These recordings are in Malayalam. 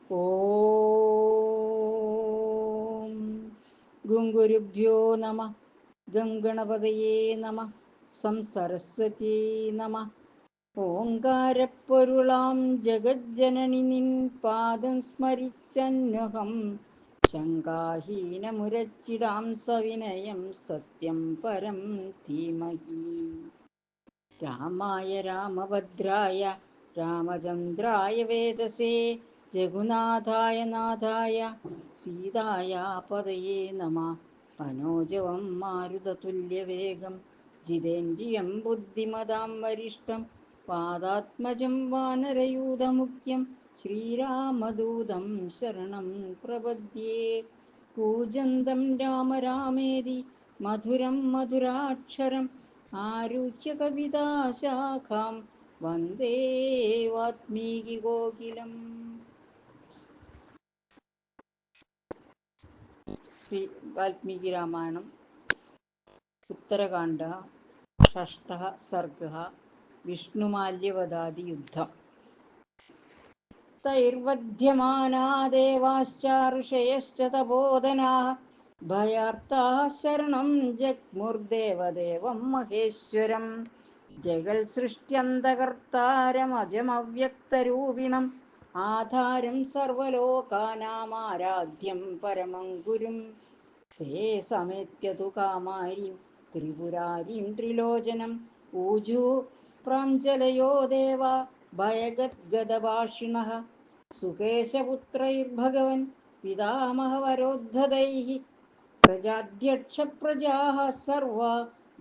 ഓം ഗുരുഭ്യോ നമ. ഗം ഗണപതയേ നമ. സം സരസ്വതീ നമ. ഓങ്കാരപ്പൊരുളാം ജഗജ്ജനനി നിൻ പാദം സ്മരിച്ചന്വഹം ശങ്കാഹീനമുരച്ചിടാം സവിനയം സത്യം പരം ധീമഹി. രാമായ രാമഭദ്രായ രാമചന്ദ്രായ വേദസേ രഘുനാഥായ നാഥായ സീതായ പതയേ നമ. മനോജവം മാരുതതുല്യവേഗം ജിതേന്ദ്രിയം ബുദ്ധിമതാം വരിഷ്ടം വാതാത്മജം വാനരയൂഥമുഖ്യം ശ്രീരാമദൂതം ശരണം പ്രപദ്യേ. കൂജന്തം രാമ രാമേതി മധുരം മധുരാക്ഷരം ആരുഹ്യ കവിതാശാഖാം വന്ദേ വാത്മീകികോകിലം. ശ്രീ വാൽമീകി രാമായണം ഉത്തരകാണ്ഡ ഷഷ്ടഃ സർഗഃ. വിഷ്ണുമാല്യവദാതി യുദ്ധം. തൈർവധ്യമാനാ ദേവാശ്ച ഋഷയശ്ച തപോധനാഃ ഭയാർത്താഃ ശരണം ജഗ്മുർദേവദേവം മഹേശ്വരം. ജഗത്സൃഷ്ട്യന്തകർത്താരമജമവ്യക്തരൂപിണം ആധാരം സർവലോകാനാമാരാധ്യം പരമം ഗുരും. തേ സമേത്യതു കാമാരീം ത്രിപുരാരീം ത്രിലോചനം ഊജു പ്രാഞ്ജലയോ ദേവ ഭയഗദ്ഗദഭാഷിണഃ. സുകേശപുത്രൈർഭഗവൻ പിതാമഹവരോദ്ധതൈഃ പ്രജാധ്യക്ഷപ്രജാഃ സർവാ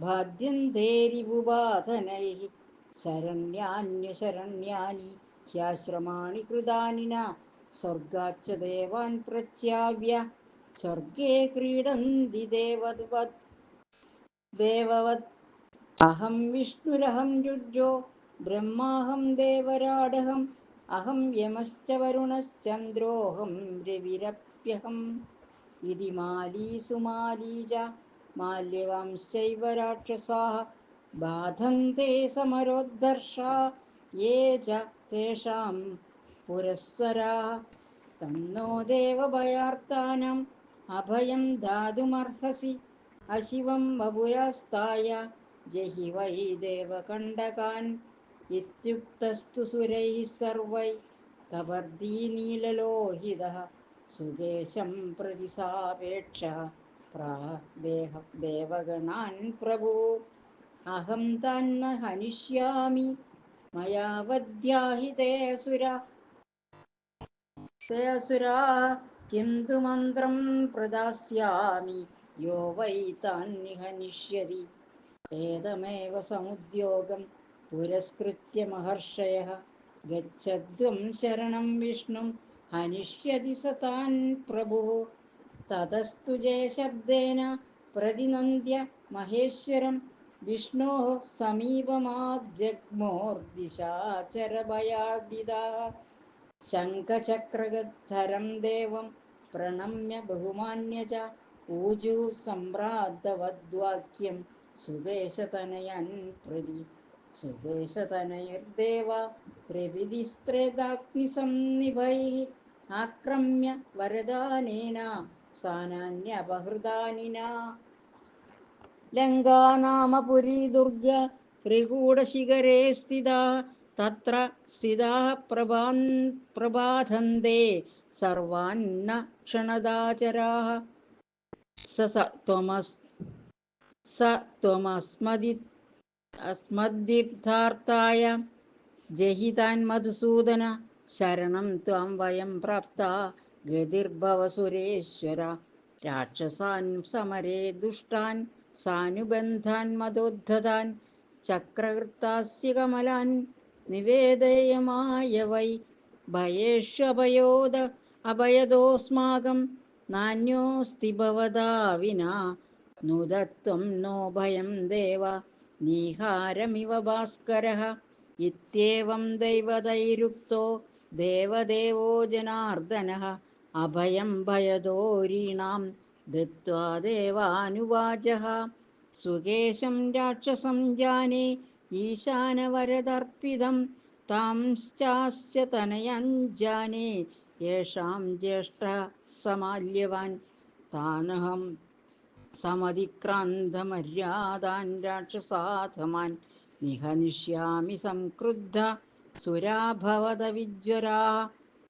ബാധ്യന്തെ രിപുബാധനൈഃ. ശരണ്യാന്യശരണ്യാനി ഹ്യാശ്രമാണി കൃതാനി ന സ്വർഗാച്ഛ ദേവാൻ പ്രച്യാവ്യ സ്വർഗേ ക്രീഡന്തി ദേവവത്. അഹം വിഷ്ണുരഹം രുദ്രോ ബ്രഹ്മാഹം ദേവരാഡഹം അഹം യമശ്ച വരുണശ്ചന്ദ്രോഹം രവിരപ്യഹം. ഇതി മാലീസുമാലീ ച മാല്യവാംശ്ചൈവ രാക്ഷസാഃ ബാധന്തെ സമരോദ്ധർഷാ യേ ച തേഷാം പുരസ്സരാः. തന്നോ ദേവഭയാർത്താനാം അഭയം ദാതുമർഹസി അശിവം വപുരാസ്തായ ജഹി വൈ ദേവകണ്ടകാൻ. ഇത്യുക്തസ്തു സുരൈഃ സർവൈഃ കപർദീ നീലലോഹിതഃ സുകേശം പ്രതി സാപേക്ഷഃ പ്രാഹ ദേവഗണാൻ പ്രഭുഃ. അഹം താൻ ന ഹനിഷ്യാമി മയാ വധ്യാ ഹി തേ അസുരാः കിം തു മന്ത്രം പ്രദാസ്യാമി യോ വൈ താൻ നിഹനിഷ്യതി. ഏതമേവ സമുദ്യോഗം പുരസ്കൃത്യ മഹർഷയഃ ഗച്ഛധ്വം ശരണം വിഷ്ണും ഹനിഷ്യതി സ താൻ പ്രഭുഃ. തതസ്തു ജയശബ്ദേന പ്രതിനന്ദ്യ മഹേശ്വരം വിഷ്ണോഃ സമീപമാജഗ്മോർദിശാചരഭയാർദിതാः. ശംഖചക്രഗദ്ധരം ദേവം പ്രണമ്യ ബഹുമാന്യ ച ഊജു സമ്രാദ്ധവദ്വാക്യം സുകേശതനയൻ പ്രതി. സുകേശതനയൈർദേവ പ്രവിധിസ്ത്രേദാഗ്നിസംനിഭൈഃ ആക്രമ്യ വരദാനേന സ്ഥാനാന്യപഹൃതാനി ന. ലങ്കാ നാമ പുരീ ദുർഗ ത്രികൂടശിഖരേ സ്ഥിതാ തത്ര സ്ഥിതാഃ പ്രബാധന്തെ സർവാന്ന ക്ഷണദാചരാः. സ ത്വമസ്മദ്വിദ്ധാർത്തായ ജഹി താൻ മധുസൂദന. ശരണം ത്വാം വയം പ്രാപ്താ ഗതിർഭവ സുരേശ്വര. രാക്ഷസാൻ സമരേ ദുഷ്ടാൻ സാനുബന്ധാൻ മദോദ്ധതാൻ ചക്രഹൃത്താസ്യ കമലാൻ നിവേദയമായ വൈ. ഭയേഷ്വഭയോദ അഭയദോസ്മാകം നാന്യോസ്തി ഭവതാ വിനാ. നുദത്വം നോ ഭയം ദേവ നീഹാരമിവ ഭാസ്കരഃ. ഇത്യേവം ദൈവതൈരുക്തോ ദേവദേവോ ജനാർദ്ദനഃ അഭയം ഭയദോരീണാം ദത്വാ ദേവാനുവാചഃ. സുകേശം രാക്ഷസം ജാനേ ഈശാനവരദർപ്പിതം താംശ്ചാസ്യ തനയഞ്ജാനേ യേഷാം ജ്യേഷ്ഠഃ സമാല്യവാൻ താനഹം സമതിക്രാന്തമര്യാദാൻ രാക്ഷസാധമാൻ നിഹനിഷ്യാമി സംക്രുദ്ധ സുരാഭവത വിജ്വരാः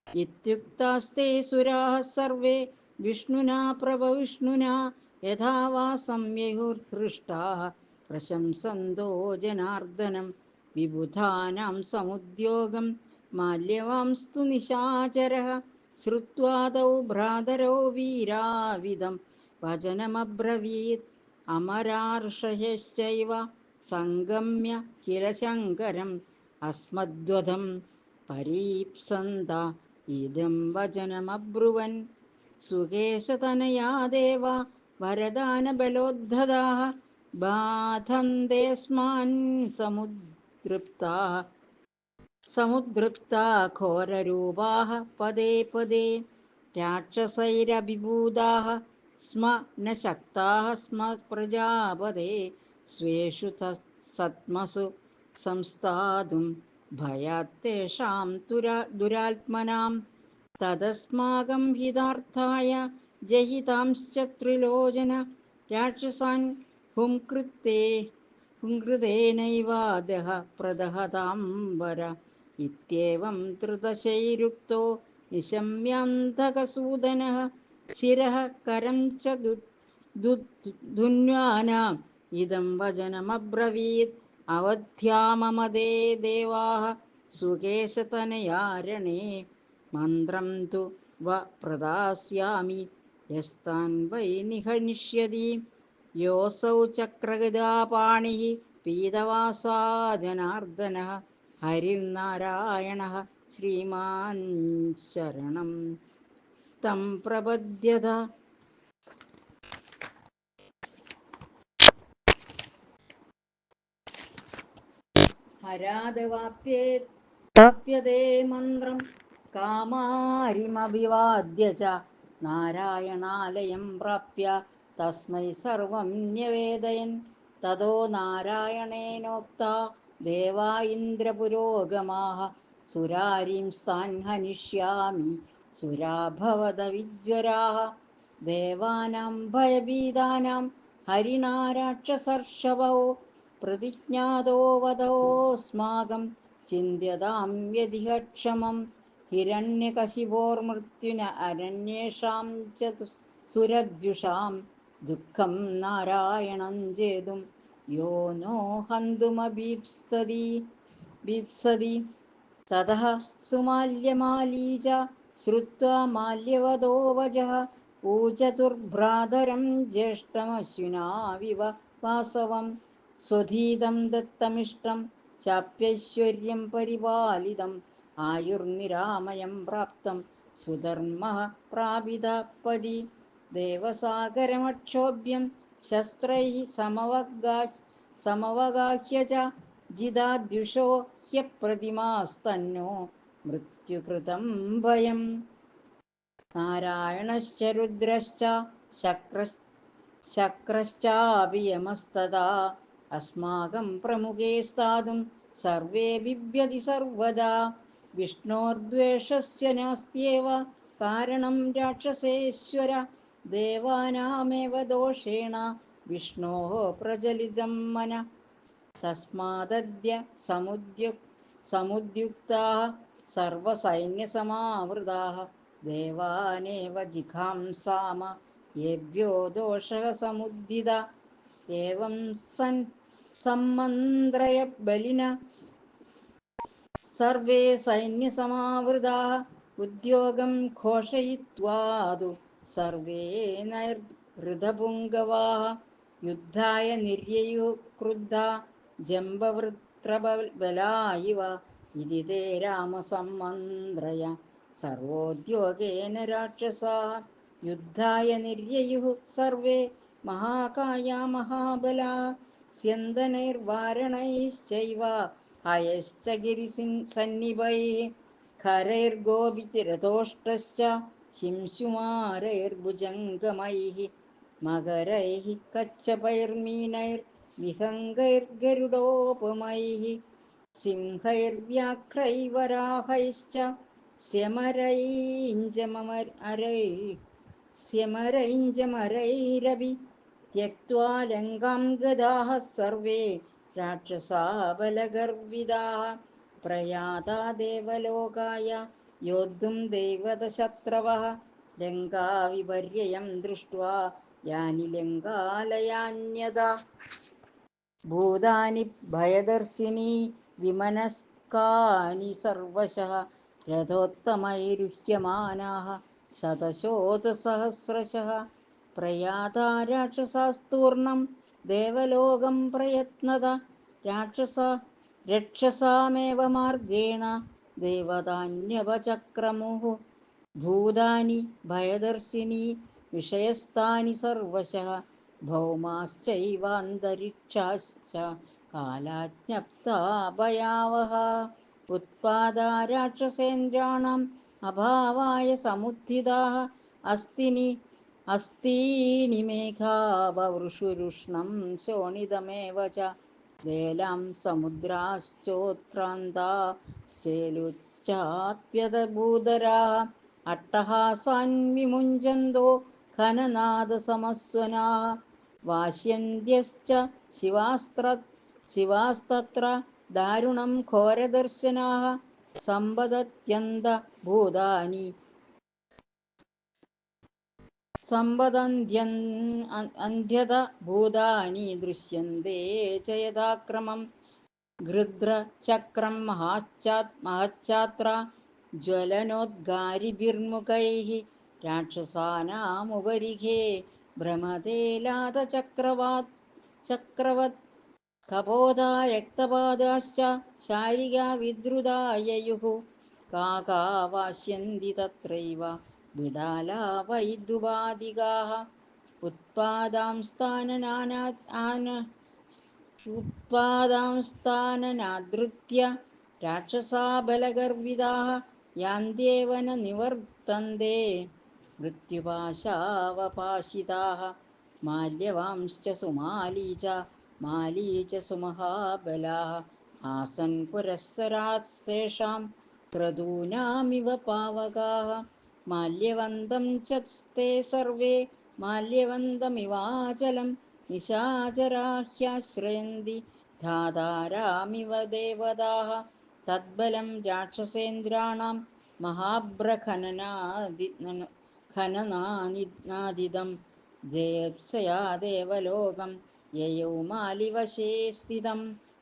ഇത്യുക്താസ്തേ സുരാः സർവേ വിഷ്ണുനാ പ്രഭവിഷ്ണുനാ യഥാ വാ സംയയുർഹൃഷ്ടാः പ്രശംസന്തോ ജനാർദ്ദനം വിബുധാനാം സമുദ്യോഗം മാല്യവാംസ്തു നിശാചരः ശ്രുത്വാ തൗ ഭ്രാതരോ വീരാവിധം വചനമബ്രവീത് അമരാർഷയശ്ചൈവ സംഗമ്യ കില ശങ്കരം അസ്മദ്വധം പരീപ്സന്ത ഇദം വചനമബ്രുവൻ സുകേശതനയാ ദേവ വരദാനബലോദ്ധതാः ബാധന്തേസ്മാൻ സമുദ്ൃപ്താ ഘോരരൂപാः പദേ പദേ രാക്ഷസൈരഭിഭൂതാः സ്മ ന ശക്താः സ്മ പ്രജാപതേ സ്വേഷു സത്മസു സംസ്ഥാതും ഭയാത്തേഷാം ദുരാത്മനാം തദസ്മാകം ഹിതാർത്ഥായ ജഹിതാംശ്ച ത്രിലോചന രാക്ഷസാൻ ഹുംകൃതേനൈവാദഃ പ്രദഹതാം വര ഇത്യേവം ധൃതശൈരുക്തോ നിശമ്യാന്തകസൂദനഃ ശിരഃ കരം ച ധുന്വാന ഇദം വചനമബ്രവീത് അവധ്യാമമദേ ദേവാः സുകേശതനയാരണേ മന്ത്രം തു വ പ്രദാസ്യാമി യസ്താൻ വൈ നിഹനിഷ്യതി യോസൗ ചക്രഗദാപാണിഃ പീതവാസാ ജനാർദ്ദനഃ ഹരിർനാരായണഃ ശ്രീമാൻ ശരണം തം പ്രപദ്യത. ഹരാദവാപ്യതേ മന്ത്രം കാമാരിമഭിവാദ്യ ച നാരായണാലയം പ്രാപ്യ തസ്മൈ സർവം ന്യവേദയൻ തതോ നാരായണേനോക്താ ദേവാ ഇന്ദ്രപുരോഗമാः സുരാരീംസ്താൻ ഹനിഷ്യാമി സുരാഭവത വിജ്വരാः ദേവാനാം ഭയഭീതാനാം ഹരിണാ രാക്ഷസർഷഭോ പ്രതിജ്ഞാതോ വധോസ്മാകം ചിന്ത്യതാം യതിഹ ക്ഷമം ഹിരണ്യകശിപോർമൃത്യുന അരണ്യേഷാം ച സുരദ്യുഷാം ദുഃഖം നാരായണം ചേതും യോ നോ ഹന്തുമഭീപ്സതി തതഃ സുമാല്യമാലീച ശ്രുത്വാ മാല്യവതോ വചഃ ഊചതുർഭ്രാതരം ജ്യേഷ്ഠമശ്വിനാവിവ വാസവം സ്വധീതം ദത്തമിഷ്ടം ചാപ്യൈശ്വര്യം പരിപാലിതം ആയുർനിരാമയം പ്രാപ്തം സുധർമ്മഃ പ്രാപിതപതി ദേവസാഗരമക്ഷോഭ്യം ശസ്ത്രൈഃ സമവഗാഹ്യ ച ജിതാദ്യുഷോ ഹ്യപ്രതിമാസ്തന്നോ മൃത്യുകൃതം ഭയം നാരായണശ്ച രുദ്രശ്ച ശക്രശ്ചാപി യമസ്തഥാ അസ്മാകം പ്രമുഖേ സ്ഥാതും സർവേ ബിഭ്യതി സർവദാ വിഷ്ണോർദ്വേഷസ്യ നാസ്ത്യേവ കാരണം രാക്ഷസേശ്വര ദേവാനാമേവ ദോഷേണ വിഷ്ണോഃ പ്രചലിതം മനഃ തസ്മാദദ്യ സമുദ്യുക്താഃ സർവസൈന്യസമാവൃതാഃ ദേവാനേവ ജിഘാംസാമ യേഭ്യോ ദോഷഃ സമുദ്ധിത ഏവം സമ്മന്ത്രയ ബലിന സർവേ സൈന്യസമാവൃതാഃ ഉദ്യോഗം ഘോഷയിത്വാതു സർവേ നൈർഹൃതപുംഗവാഃ യുദ്ധായ നിര്യയുഃ ക്രുദ്ധാ ജംബവൃത്രബലാ ഇവ ഇതി തേ രാമസമ്മന്ത്രയ സർവോദ്യോഗേന രാക്ഷസാഃ യുദ്ധായ നിര്യയുഃ സർവേ മഹാകായാ മഹാബലാഃ സ്യന്ദനൈർവാരണൈശ്ചൈവ ഹയശ്ച ഗിരിസന്നിഭൈഃ ഖരൈർഗോപിരതോഷ്ടശ്ച ശിംശുമാരൈർഭുജംഗമൈഃ മകരൈഃ കച്ഛപൈർമീനൈർവിഹംഗൈർഗരുഡോപമൈഃ സിംഹൈർവ്യാഘ്രൈർവരാഹൈശ്ച സ്യമരൈഞ്ചമരൈ സ്യമരൈഞ്ചമരൈരവി त्यक्त्वा लङ्कां गदाः सर्वे राक्षसा बलगर्विताः प्रयाता देवलोकाय योद्धुं दैवतशत्रवः लङ्काविपर्ययं दृष्ट्वा यानि लङ्कालयान्यदा ഭൂതാനി ഭയദർശിനി വിമനസ്കാനി സർവശഃ രഥോത്തമൈരുഹ്യമാനാഃ ശതശോഥസഹസ്രശഃ പ്രയാതാ രാക്ഷസാസ്തൂർണം ദേവലോകം പ്രയത്നത രാക്ഷസ രക്ഷസാമേവ മാർഗേണ ദേവതാന്യപചക്രമുഃ ഭൂതാനി ഭയദർശിനി വിഷയസ്ഥാനി സർവശഃ ഭൗമാശ്ചൈവാന്തരിക്ഷാശ്ച കാലാജ്ഞപ്താ ഭയാവഹ ഉത്പാദാ രാക്ഷസേന്ദ്രാണാം അഭാവായ സമുദ്ധിതാഃ അസ്തിനി അസ്തീനി മേഘാ വവൃഷുരുഷ്ണം ശോണിതമേവ ച വേലാം സമുദ്രാശ്ചോത്ക്രാന്താ ശേലുശ്ചാപ്യതഭൂതരാः അട്ടഹാസാൻ വിമുഞ്ചന്തോ ഖനനാദസമസ്വനാः വാശ്യന്ത്യശ്ച ശിവാസ്തത്ര ദാരുണം ഘോരദർശനാः സമ്പദന്ത്യന്തഭൂതാനി ദൃശ്യന്തേ ച യഥാക്രമം ഗൃധ്രചക്രം മഹച്ചാത്ര ജ്വലനോദ്ഗാരിഭിർമുഖൈः രാക്ഷസാനാമുപരിഖേ ഭ്രമതേ ചക്രവത് കപോധാ രക്തപാതാശ്ച ശാരികാ വിദ്രുതാ യയുഃ കാകാ വാശ്യന്തി തത്രൈവ വിടാലാ വൈദുപാദികാः ഉത്പാദംസ്ഥാനനാദൃത്യ രാക്ഷസാ ബലഗർവിതാः യാന്ത്യേവ ന നിവർത്തന്തെ മൃത്യുപാശാവപാശിതാः മാല്യവാംശ്ച സുമഹാബലാः ആസन् പുരസ്സരാസ്തേഷാം ക്രതൂനാമിവ പാവകാः മാല്യവന്തം ച ते सर्वे മാല്യവന്തമിവാചലം നിശാചരാഹ്യാശ്രയന്തി ധാതാരാമിവ ദേവതാः തദ്ബലം രാക്ഷസേന്ദ്രാണാം മഹാഭ്രഖനനാദിദം ജേപ്സയാ ദേവലോകം യയൗ മാലിവശേ സ്ഥിതം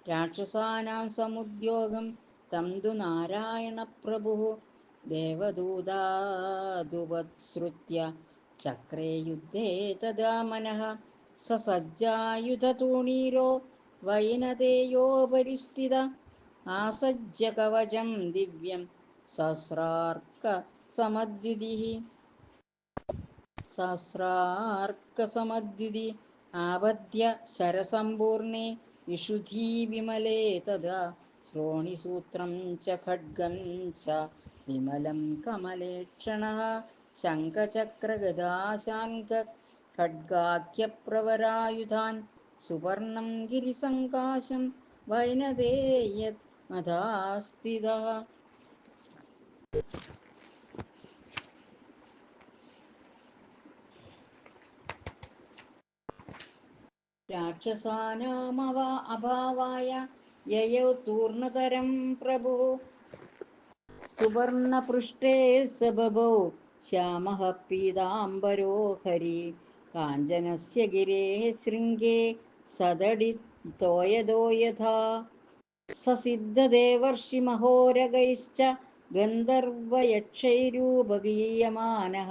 രാക്ഷസാനാം സമുദ്യോഗം തം തു നാരായണപ്രഭുഃ ദേവദൂതാദുപത്സൃത്യ ചക്രേ യുദ്ധേ തദാ മനഃ സസജ്ജായുധതൂണീരോ വൈനതേയോപരിസ്ഥിത ആസജ്യ കവചം ദിവ്യം സഹസ്രാർക്കസമദ്യുതി ആപദ്യ ശരസമ്പൂർണേ വിശുധീ വിമലേ തദാ ശ്രോണിസൂത്രം ച ഖഡ്ഗം ച വിമലം കമലേക്ഷണഃ ശംഖചക്രഗദാശാങ്ക ഖഡ്ഗാഖ്യപ്രവരായുധാൻ സുവർണം ഗിരിസങ്കാശം വൈനതേയത് മഥാസ്ഥിതഃ രാക്ഷസാനാമഭാവായ യയൗ തൂർണതരം പ്രഭുഃ സുവർണപൃഷ്ടേ स बभौ श्यामः पीताम्बरो हरिः काञ्चनस्य गिरेः शृङ्गे सदडितोयदो यथा ससिद्धदेवर्षिमहोरगैश्च गन्धर्वयक्षैरूपगीयमानः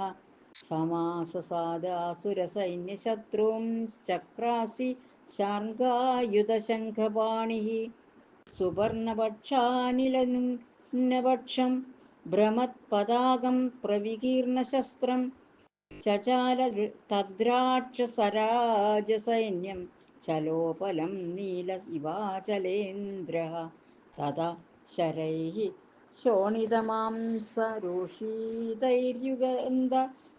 समाससादासुरसैन्यशत्रूंश्चक्रासि शार्ङ्गायुधशङ्खपाणिः सुवर्णपक्षानिलन्नपक्षं भ्रमत्पदाकं प्रविकीर्णशस्त्रं चचाल तद्राक्षसराजसैन्यं चलोपलं नील इवाचलेन्द्रः तदा शरैः शोणितमांसरोषितैर्युगन्ध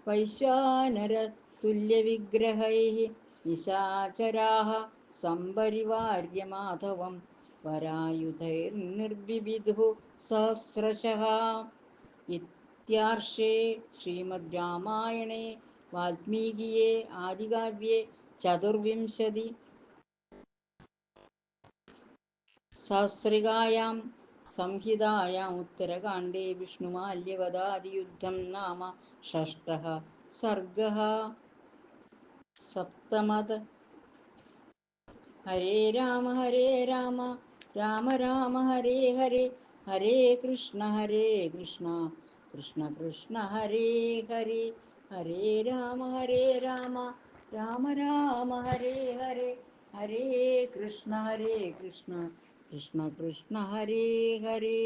वैश्वानरतुल्यविग्रहैः निशाचराः सम्परिवार्य माधवं वरायुधैर्निर्बिबिदुः सहस्रशः ഇത്യാർഷേ ശ്രീമദ് രാമായണേ വാൽമീകിയെ ആദികാവ്യേ ചതുർവിംശതി സഹസ്രികായാം സംഹിതായാം ഉത്തരകാണ്ഡേ വിഷ്ണുമാല്യവദാദിയുദ്ധം നാമ ഷഷ്ടഃ സർഗഃ സപ്തമത് ഹരേ രാമ രാമ രാമ ഹരേ ഹരേ ഹരേ കൃഷ്ണ കൃഷ്ണ കൃഷ്ണ ഹരേ ഹരേ ഹരേ രാമ രാമ രാമ ഹരേ ഹരേ ഹരേ കൃഷ്ണ കൃഷ്ണ കൃഷ്ണ ഹരേ ഹരേ.